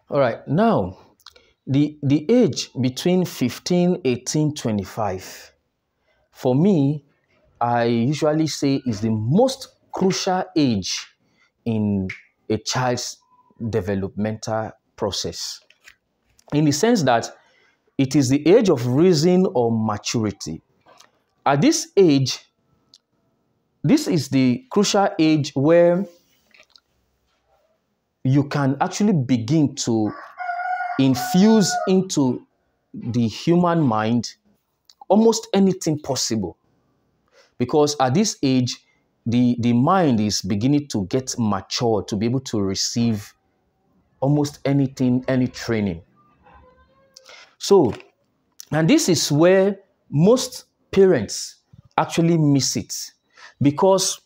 All right, now the age between 15, 18, 25, for me, I usually say is the most crucial age in a child's developmental process. In the sense that it is the age of reason or maturity. At this age, this is the crucial age where you can actually begin to infuse into the human mind almost anything possible. Because at this age, the mind is beginning to get mature to be able to receive almost anything, any training. So, and this is where most parents actually miss it, because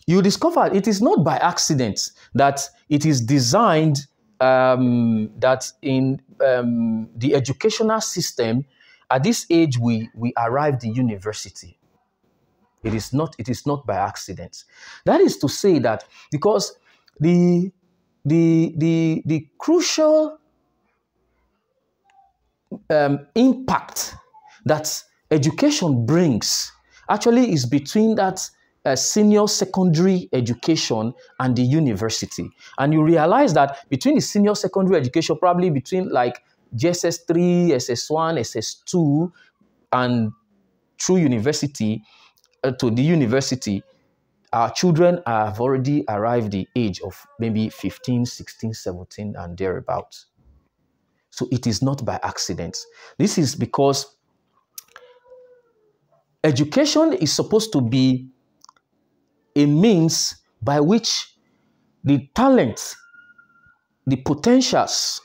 you discover it is not by accident that it is designed that in the educational system, at this age we arrive the university. It is not by accident. That is to say that because the crucial impact that education brings actually is between that senior secondary education and the university. And you realize that between the senior secondary education, probably between like GSS3, SS1, SS2, and through university, to the university, our children have already arrived the age of maybe 15, 16, 17, and thereabouts. So it is not by accident. This is because education is supposed to be a means by which the talents, the potentials,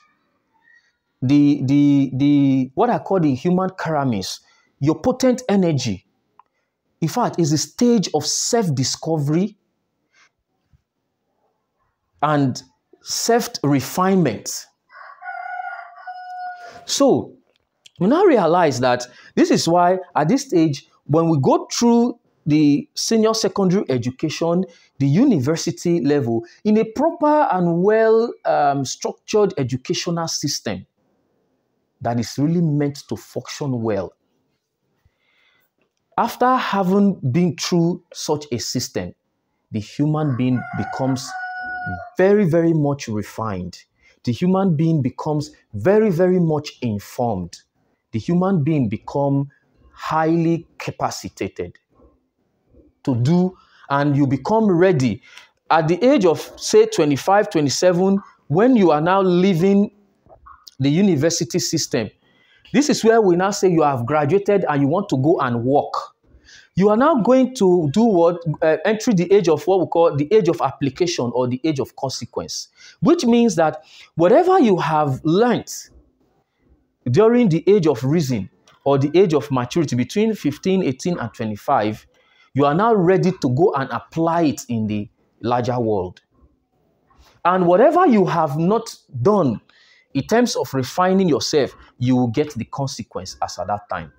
the what I call the human karamis, your potent energy, in fact, is a stage of self-discovery and self-refinement. So, we now realize that this is why at this stage, when we go through the senior secondary education, the university level, in a proper and well structured educational system that is really meant to function well, after having been through such a system, the human being becomes very, very much refined. The human being becomes very, very much informed. The human being becomes highly capacitated to do, and you become ready. At the age of, say, 25, 27, when you are now leaving the university system, this is where we now say you have graduated and you want to go and work. You are now going to do what? Enter the age of what we call the age of application or the age of consequence, which means that whatever you have learned during the age of reason or the age of maturity between 15, 18, and 25, you are now ready to go and apply it in the larger world. And whatever you have not done in terms of refining yourself, you will get the consequence as at that time.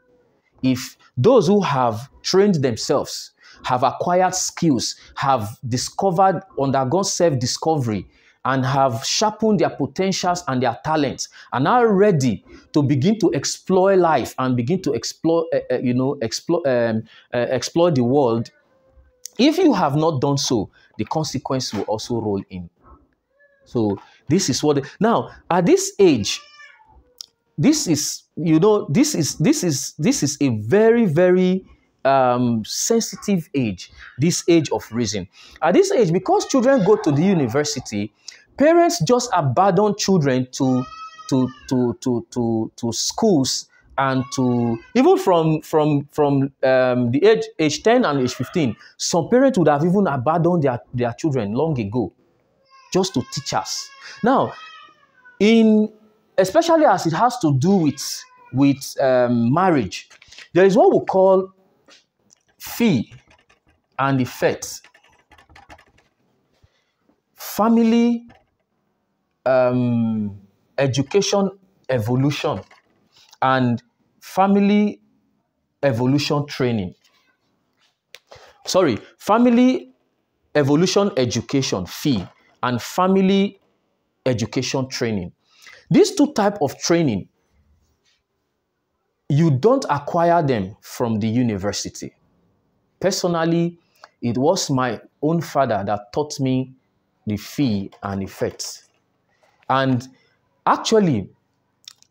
If those who have trained themselves, have acquired skills, have discovered, undergone self-discovery, and have sharpened their potentials and their talents, and are ready to begin to explore life and begin to explore the world, if you have not done so, the consequence will also roll in. So this is what. Now at this age, this is a very, very sensitive age, this age of reason. At this age, because children go to the university, parents just abandon children to schools, and to even from the age 10 and age 15, some parents would have even abandoned their children long ago, just to teach us. Now, especially as it has to do with marriage, there is what we call fee and effect. Family education evolution and family evolution training. Sorry, family evolution education fee and family education training. These two types of training, you don't acquire them from the university. Personally, it was my own father that taught me the fee and effects. And actually,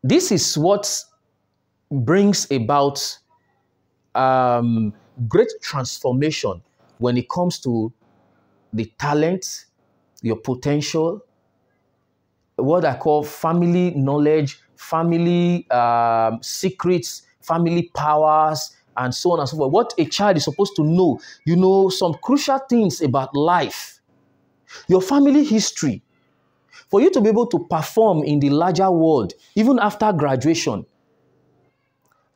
this is what brings about great transformation when it comes to the talent, your potential, what I call family knowledge, family secrets, family powers, and so on and so forth. What a child is supposed to know. You know, some crucial things about life, your family history, for you to be able to perform in the larger world, even after graduation,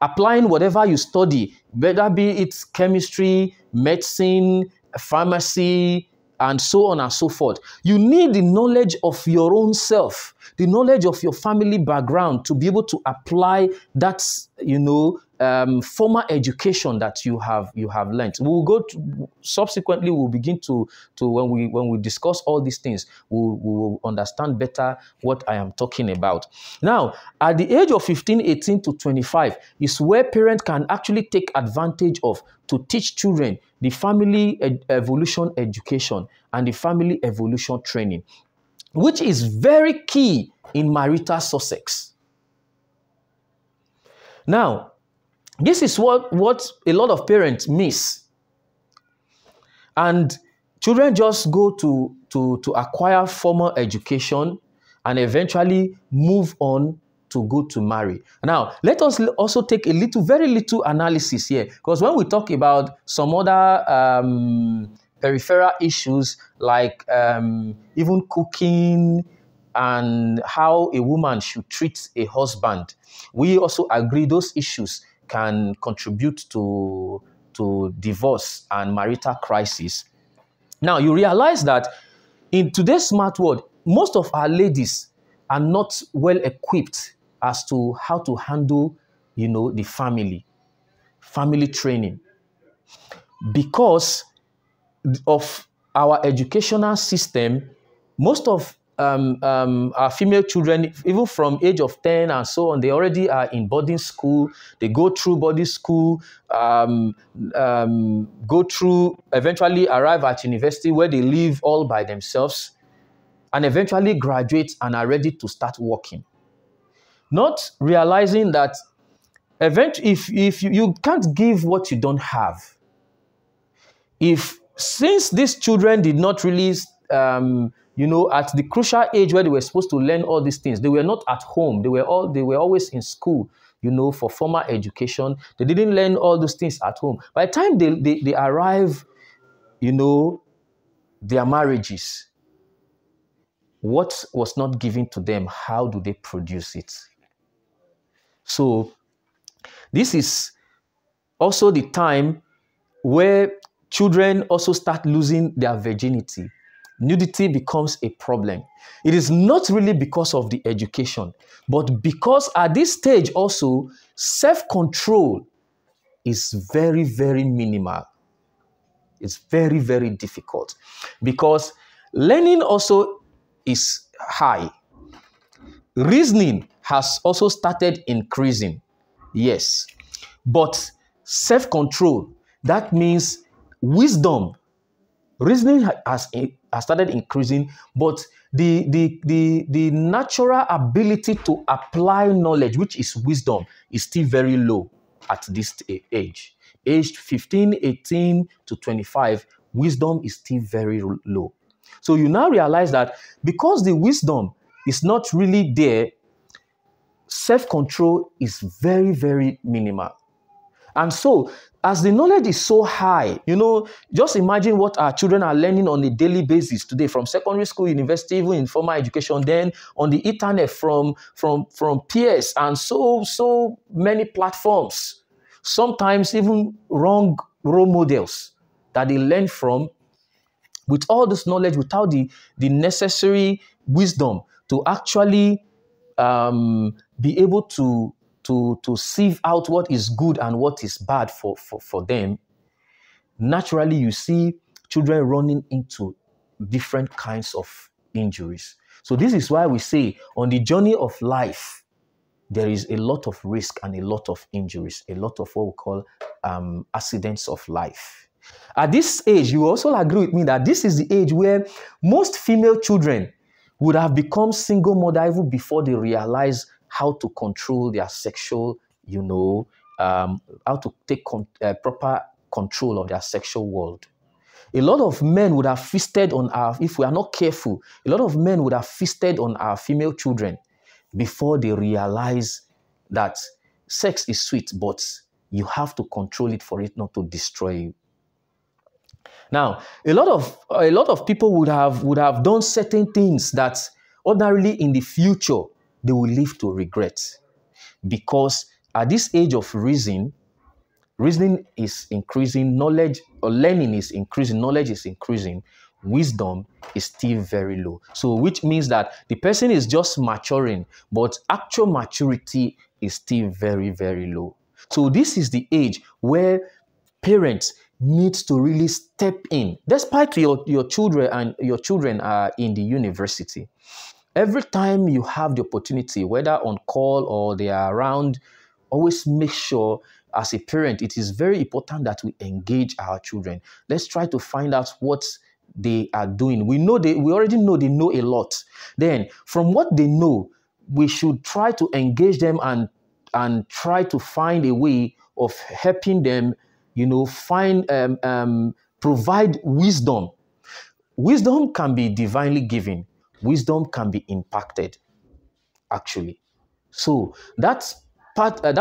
applying whatever you study, whether be it chemistry, medicine, pharmacy, and so on and so forth. You need the knowledge of your own self, the knowledge of your family background to be able to apply that, formal education that you have learned. We will go to, subsequently. We'll begin to when we discuss all these things, we will understand better what I am talking about. Now, at the age of 15, 18 to 25 is where parents can actually take advantage of to teach children the family evolution education and the family evolution training, which is very key in marital success. Now, this is what a lot of parents miss. And children just go to acquire formal education and eventually move on to go to marry. Now, let us also take a very little analysis here, because when we talk about some other peripheral issues like even cooking and how a woman should treat a husband, we also agree those issues can contribute to divorce and marital crisis. Now, you realize that in today's smart world, most of our ladies are not well equipped as to how to handle, the family training, because of our educational system. Most of our female children, even from age of 10 and so on, they already are in boarding school. They go through boarding school, go through, eventually arrive at university where they live all by themselves, and eventually graduate and are ready to start working. Not realizing that if you can't give what you don't have. Since these children did not really, at the crucial age where they were supposed to learn all these things, they were not at home. They were always in school, for formal education. They didn't learn all those things at home. By the time they arrive, their marriages, what was not given to them, how do they produce it? So this is also the time where children also start losing their virginity. Nudity becomes a problem. It is not really because of the education, but because at this stage also, self-control is very, very minimal. It's very, very difficult because learning also is high. Reasoning has also started increasing. Yes. But self-control, that means wisdom. Reasoning has started increasing, but the natural ability to apply knowledge, which is wisdom, is still very low at this age. Aged 15, 18 to 25, wisdom is still very low. So you now realize that because the wisdom is not really there, self-control is very, very minimal. And so, as the knowledge is so high, just imagine what our children are learning on a daily basis today, from secondary school, university, even in formal education, then on the internet from peers and so many platforms. Sometimes even wrong role models that they learn from. With all this knowledge, without the necessary wisdom to actually be able to sieve out what is good and what is bad for them, naturally you see children running into different kinds of injuries. So this is why we say on the journey of life, there is a lot of risk and a lot of injuries, a lot of what we call accidents of life. At this age, you also agree with me that this is the age where most female children would have become single mother even before they realize how to control their sexual, how to take proper control of their sexual world. A lot of men would have feasted on if we are not careful, a lot of men would have feasted on our female children before they realize that sex is sweet, but you have to control it for it not to destroy you. Now, a lot of people would have done certain things that ordinarily in the future they will live to regret, because at this age of reasoning is increasing, knowledge or learning is increasing, knowledge is increasing, wisdom is still very low. So which means that the person is just maturing, but actual maturity is still very, very low. So this is the age where parents need to really step in, despite your children are in the university. Every time you have the opportunity, whether on call or they are around, always make sure as a parent, it is very important that we engage our children. Let's try to find out what they are doing. We already know they know a lot. Then from what they know, we should try to engage them and try to find a way of helping them, provide wisdom. Wisdom can be divinely given. Wisdom can be impacted, actually. So that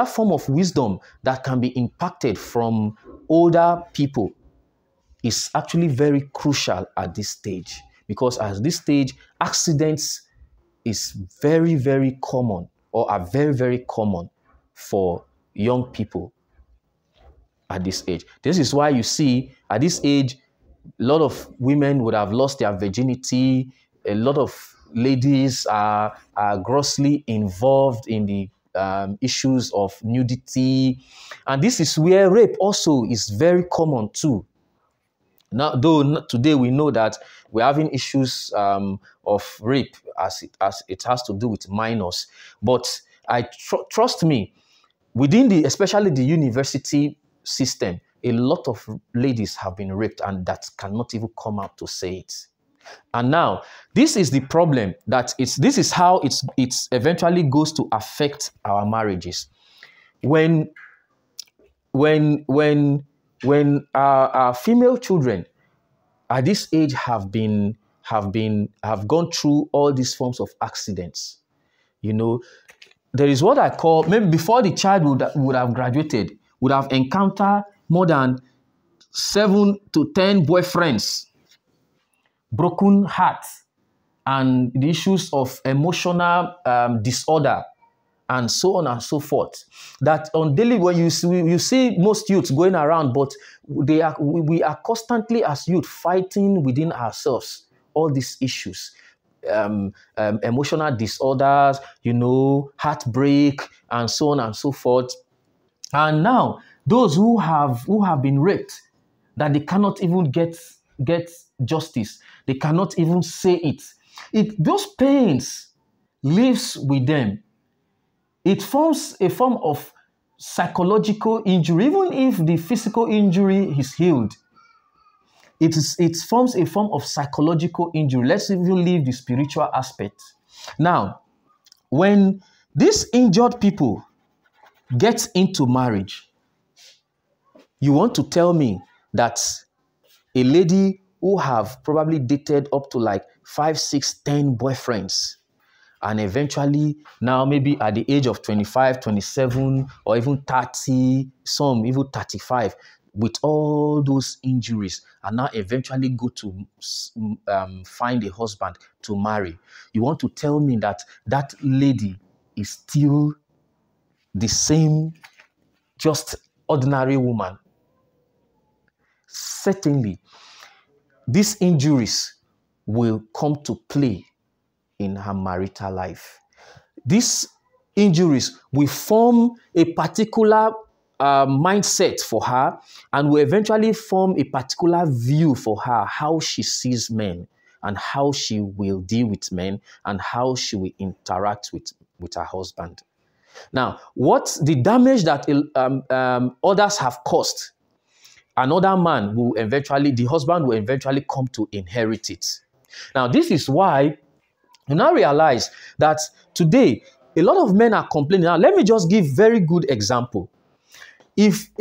form of wisdom that can be impacted from older people is actually very crucial at this stage, because at this stage, accidents is very, very common, or are very, very common for young people at this age. This is why you see at this age, a lot of women would have lost their virginity. A lot of ladies are grossly involved in the issues of nudity. And this is where rape also is very common too. Now, though today we know that we're having issues of rape as it has to do with minors. But trust me, especially the university system, a lot of ladies have been raped and that cannot even come out to say it. And now, this is the problem, that this is how it's eventually goes to affect our marriages. When our female children at this age have gone through all these forms of accidents, there is what I call, maybe before the child would have graduated, would have encountered more than 7 to 10 boyfriends, broken hearts, and the issues of emotional disorder, and so on and so forth. That on daily, when you see most youths going around, but we are constantly as youth fighting within ourselves all these issues. Emotional disorders, heartbreak, and so on and so forth. And now, those who have been raped, that they cannot even get justice, they cannot even say it. Those pains lives with them. It forms a form of psychological injury, even if the physical injury is healed. It forms a form of psychological injury. Let's even leave the spiritual aspect. Now, when these injured people get into marriage, you want to tell me that a lady who have probably dated up to like 5, 6, 10 boyfriends, and eventually now maybe at the age of 25, 27, or even 30, some even 35, with all those injuries, and now eventually go to find a husband to marry. You want to tell me that that lady is still the same, just ordinary woman? Certainly, these injuries will come to play in her marital life. These injuries will form a particular mindset for her, and will eventually form a particular view for her, how she sees men, and how she will deal with men and how she will interact with her husband. Now, what the damage that others have caused, another man will eventually, the husband will eventually come to inherit it. Now, this is why you now realize that today, a lot of men are complaining. Now, let me just give very good example. If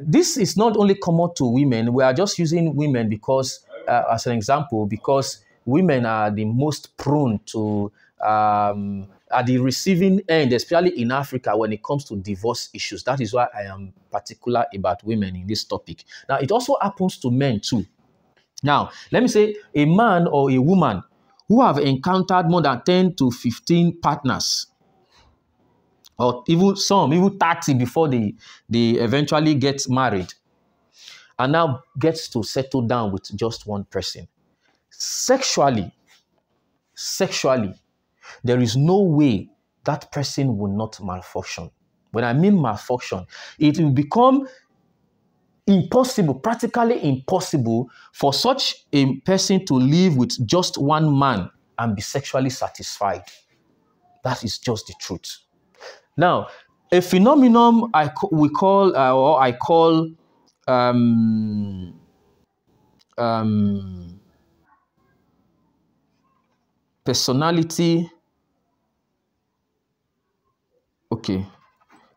this is not only common to women, we are just using women because, as an example, because women are the most prone to, at the receiving end, especially in Africa, when it comes to divorce issues. That is why I am particular about women in this topic. Now, it also happens to men too. Now, let me say a man or a woman who have encountered more than 10 to 15 partners, or even 30 before they eventually get married, and now gets to settle down with just one person. Sexually, there is no way that person will not malfunction. When I mean malfunction, it will become impossible, practically impossible for such a person to live with just one man and be sexually satisfied. That is just the truth. Now, a phenomenon I call personality,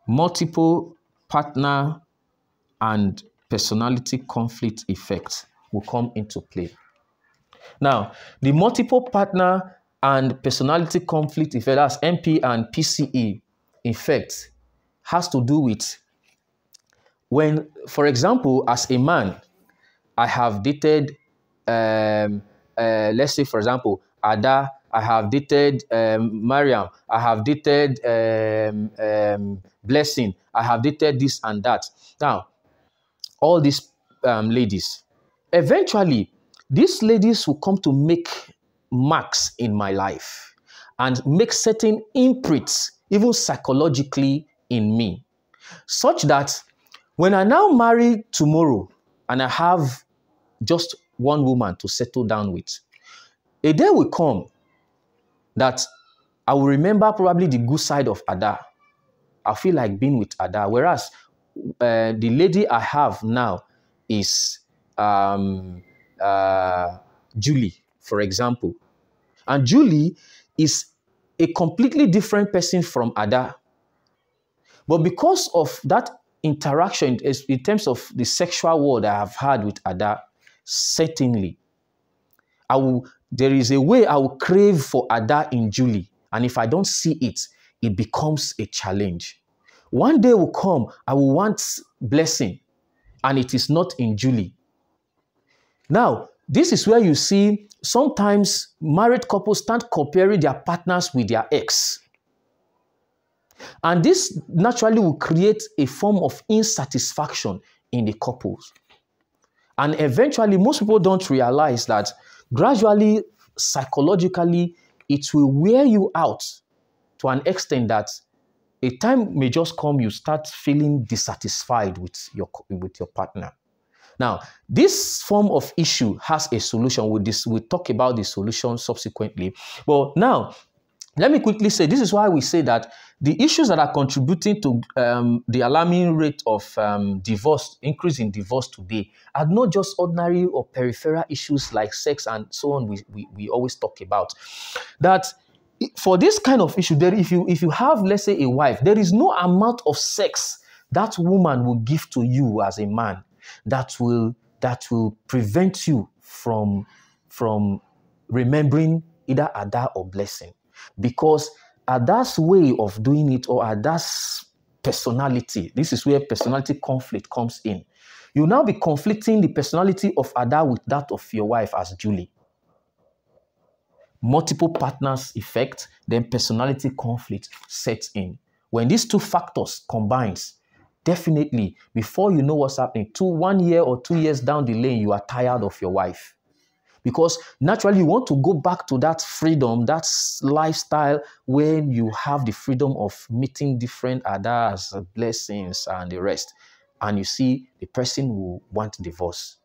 multiple partner and personality conflict effect will come into play. Now, the multiple partner and personality conflict effect, that's MP and PCE effect, has to do with when, for example, as a man, I have dated, let's say, for example, Ada, I have dated Mariam, I have dated Blessing, I have dated this and that. Now, all these ladies, eventually, these ladies will come to make marks in my life and make certain imprints, even psychologically, in me, such that when I now marry tomorrow and I have just one woman to settle down with, a day will come that I will remember probably the good side of Ada. I feel like being with Ada, whereas the lady I have now is Julie, for example. And Julie is a completely different person from Ada. But because of that interaction in terms of the sexual world I have had with Ada, certainly, there is a way I will crave for Ada in Julie. And if I don't see it, it becomes a challenge. One day will come, I will want Blessing, and it is not in Julie. Now, this is where you see sometimes married couples start comparing their partners with their ex. And this naturally will create a form of insatisfaction in the couples. And eventually, most people don't realize that gradually, psychologically, it will wear you out to an extent that a time may just come, you start feeling dissatisfied with your partner. Now, this form of issue has a solution. We'll talk about the solution subsequently. But now, let me quickly say, this is why we say that the issues that are contributing to the alarming rate of increase in divorce today are not just ordinary or peripheral issues like sex and so on we always talk about. That for this kind of issue, if you have, let's say, a wife, there is no amount of sex that woman will give to you as a man that will prevent you from remembering either Ada or Blessing. Because Ada's way of doing it, or Ada's personality, this is where personality conflict comes in. You now be conflicting the personality of Ada with that of your wife as Julie. Multiple partners effect, then personality conflict sets in. When these two factors combines, definitely, before you know what's happening, 1 year or 2 years down the lane, you are tired of your wife. Because naturally, you want to go back to that freedom, that lifestyle where you have the freedom of meeting different others, blessings, and the rest. And you see, the person will want divorce.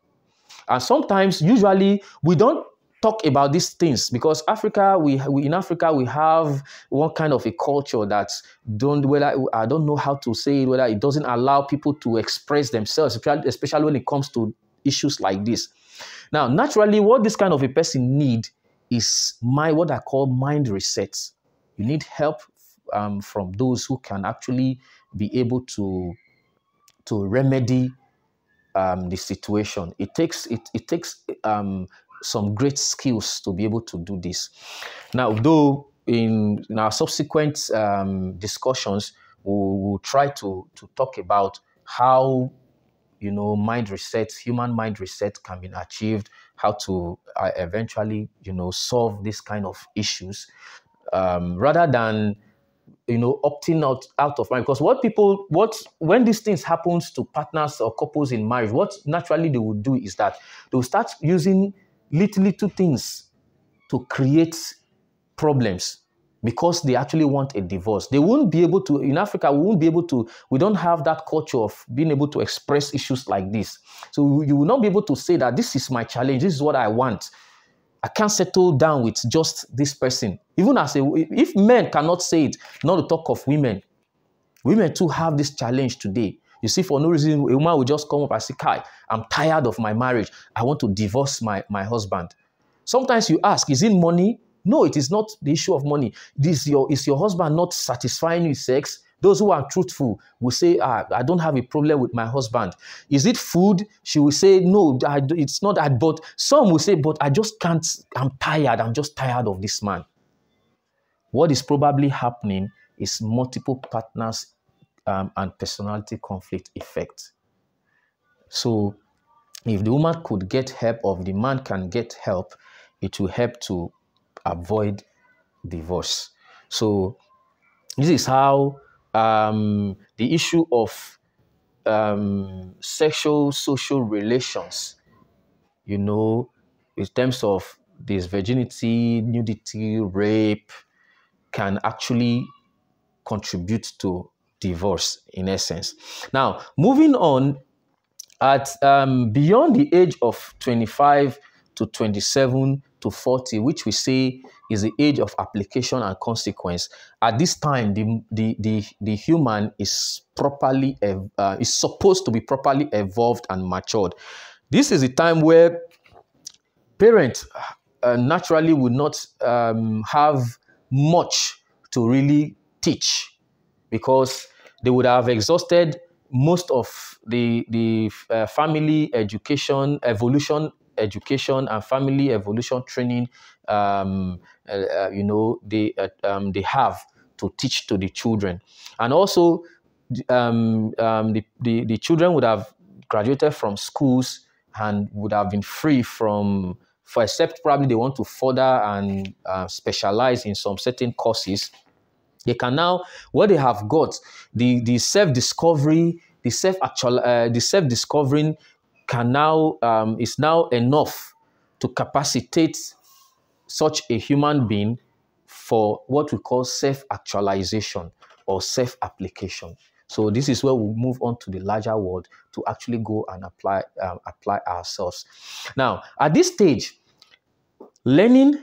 And sometimes, usually, we don't talk about these things because Africa, in Africa we have one kind of a culture that I don't know how to say it, whether it doesn't allow people to express themselves, especially when it comes to issues like this. Now, naturally, what this kind of a person need is what I call mind resets. You need help from those who can actually be able to remedy the situation. It takes some great skills to be able to do this. Now, though in our subsequent discussions, we'll try to talk about how human mind reset can be achieved, how to eventually solve this kind of issues, rather than opting out of marriage. Because when these things happens to partners or couples in marriage, what naturally they will do is that they will start using little things to create problems because they actually want a divorce. They won't be able to, in Africa, we don't have that culture of being able to express issues like this. So you will not be able to say that this is my challenge, this is what I want. I can't settle down with just this person. Even if men cannot say it, not to talk of women. Women too have this challenge today. You see, for no reason, a woman will just come up and say, Kai, I'm tired of my marriage. I want to divorce my husband. Sometimes you ask, is it money? No, it is not the issue of money. Is your husband not satisfying you with sex? Those who are truthful will say, I don't have a problem with my husband. Is it food? She will say, no, it's not that. But some will say, but I just can't, I'm tired. I'm just tired of this man. What is probably happening is multiple partners and personality conflict effect. So if the woman could get help or if the man can get help, it will help to avoid divorce. So this is how the issue of sexual social relations, in terms of this virginity, nudity, rape, can actually contribute to divorce in essence. Now, moving on, at beyond the age of 25 to 27 to 40, which we say is the age of application and consequence, at this time the human is supposed to be properly evolved and matured. This is the time where parents naturally would not have much to really teach, because they would have exhausted most of the family education, evolution education, and family evolution training they have to teach to the children. And also the children would have graduated from schools and would have been free except probably they want to further and specialize in some certain courses. They can now, what they have got, the self-discovery, the self-discovering can now is now enough to capacitate such a human being for what we call self-actualization or self-application. So this is where we move on to the larger world to actually go and apply ourselves. Now, at this stage, learning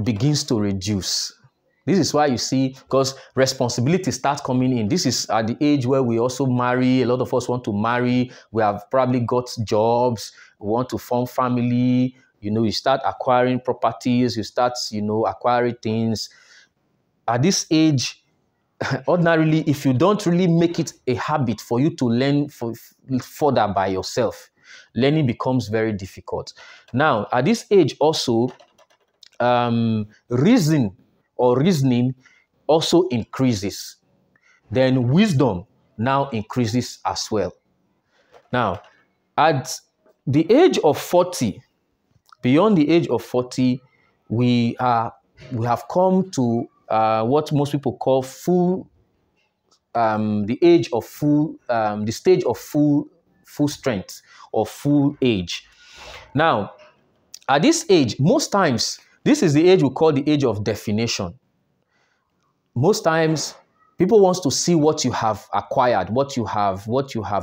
begins to reduce. This is why you see, because responsibility starts coming in. This is at the age where we also marry. A lot of us want to marry. We have probably got jobs. We want to form family. You start acquiring properties. You start, acquiring things. At this age, ordinarily, if you don't really make it a habit for you to learn further by yourself, learning becomes very difficult. Now, at this age also, reasoning also increases. Then wisdom now increases as well. Now, at the age of 40, beyond the age of 40, we have come to what most people call the stage of full strength or full age. Now, at this age, most times, this is the age we call the age of definition. Most times, people want to see what you have acquired, what you have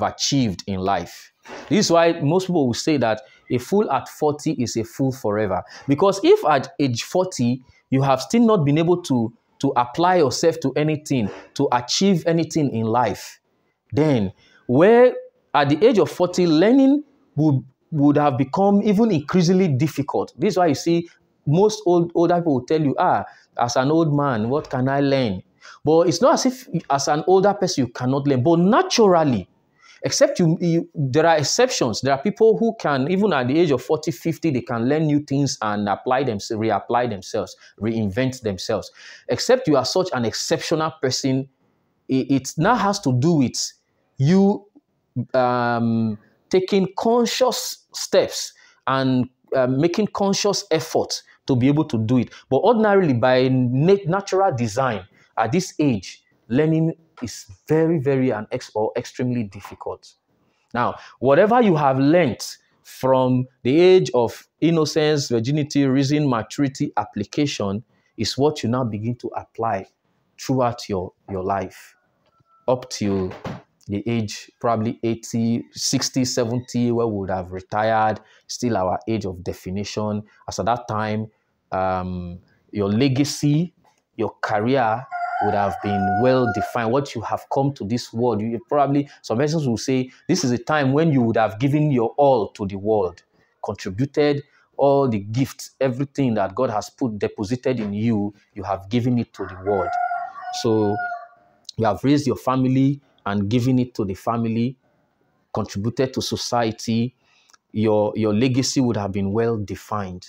achieved in life. This is why most people will say that a fool at 40 is a fool forever. Because if at age 40, you have still not been able to apply yourself to anything, to achieve anything in life, then where at the age of 40, learning would have become even increasingly difficult. This is why you see most older people will tell you, as an old man, what can I learn? But it's not as if as an older person you cannot learn, but naturally, except there are exceptions. There are people who can, even at the age of 40, 50, they can learn new things and apply themselves, reapply themselves, reinvent themselves. Except you are such an exceptional person, it now has to do with you taking conscious steps and making conscious effort to be able to do it. But ordinarily, by natural design, at this age, learning is very, very or extremely difficult. Now, whatever you have learned from the age of innocence, virginity, reason, maturity, application is what you now begin to apply throughout your life up till the age probably 80, 60, 70, where we would have retired, still our age of definition. As at that time, your legacy, your career would have been well defined. What you have come to this world, you probably, some persons will say, this is a time when you would have given your all to the world, contributed all the gifts, everything that God has deposited in you, you have given it to the world. So you have raised your family and given it to the family, contributed to society. Your legacy would have been well defined.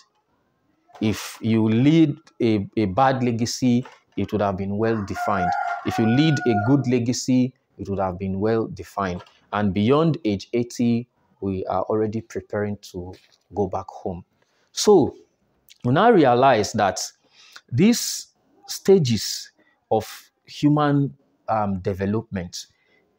If you lead a bad legacy, it would have been well defined. If you lead a good legacy, it would have been well defined. And beyond age 80, we are already preparing to go back home. So we now realize that these stages of human development,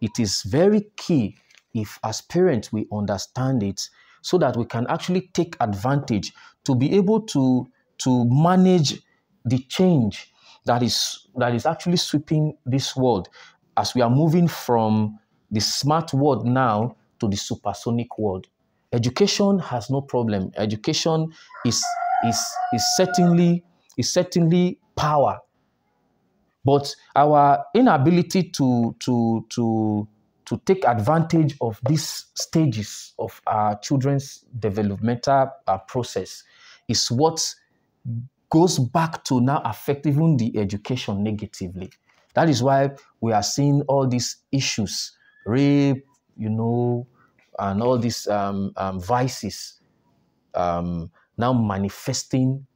it is very key if as parents we understand it, so that we can actually take advantage to be able to manage the change that is actually sweeping this world as we are moving from the smart world now to the supersonic world. Education has no problem. Education is certainly power. But our inability to take advantage of these stages of our children's developmental process is what goes back to now affect even the education negatively. That is why we are seeing all these issues, rape, and all these vices now manifesting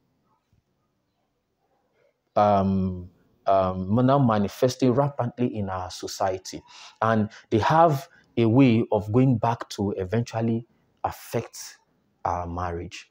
now manifesting rapidly in our society. And they have a way of going back to eventually affect our marriage.